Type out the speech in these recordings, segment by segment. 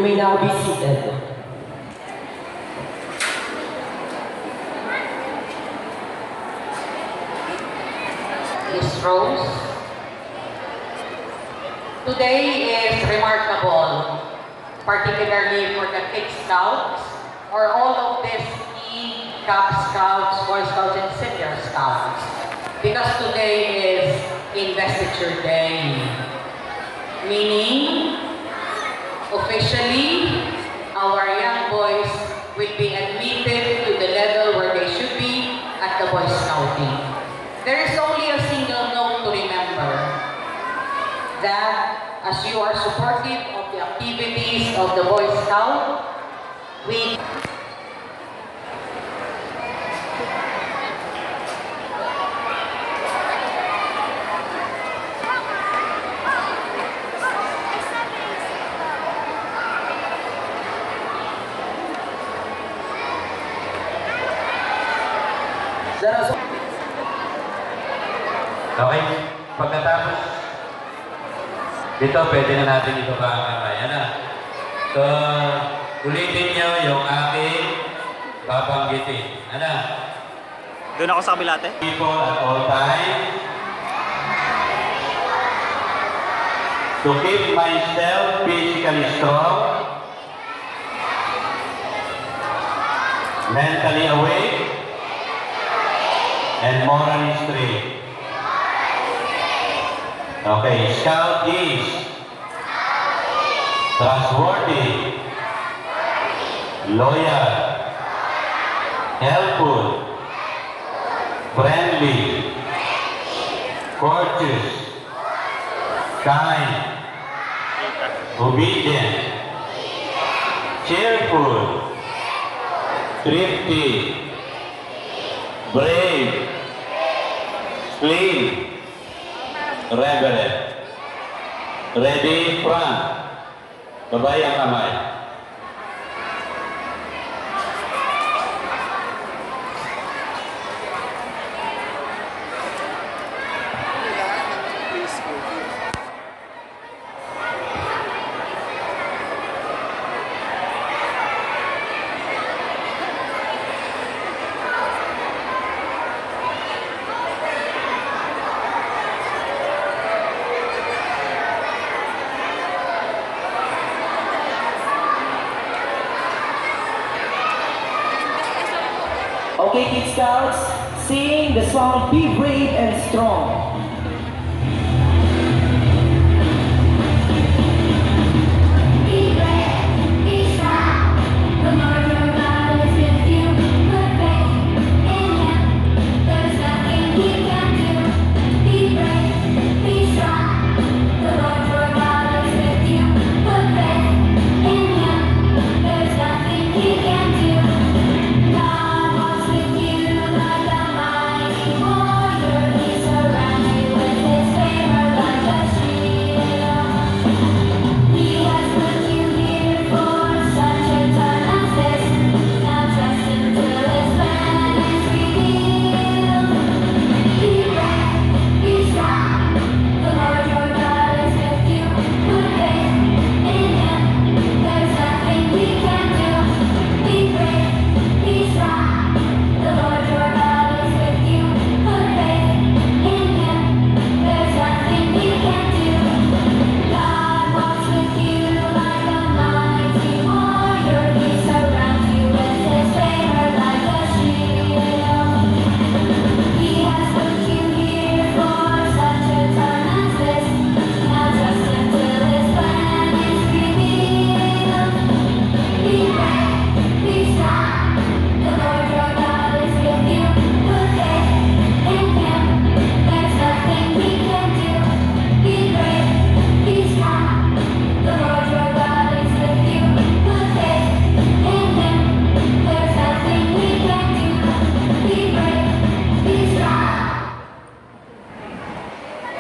You may now be seated. Miss Rose. Today is remarkable, particularly for the Kid Scouts or all of these key Cub Scouts, Boy Scouts, and Senior Scouts, because today is Investiture Day, meaning officially our young boys will be admitted to the level where they should be at the Boy Scouting. There is only a single note to remember, that as you are supportive of the activities of the Boy Scout, we Okay, pagkatapos dito, pwede na natin ito kamay. Ano? So, ulitin nyo yung aking babanggitin. Ano? Doon ako sa kabila, ate. People at all time. To keep myself physically strong, mentally awake, and morally straight. Okay, Scout is trustworthy, loyal, helpful, friendly, courteous, kind, obedient, cheerful, thrifty, brave, clean, reverent. Ready, front. Babay ang kamay. Okay, Kid Scouts, sing the song Be Brave and Strong.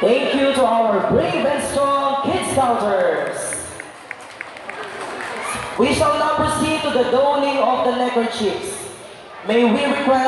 Thank you to our brave and strong Kid Scouters. We shall now proceed to the donning of the neckerchiefs. May we request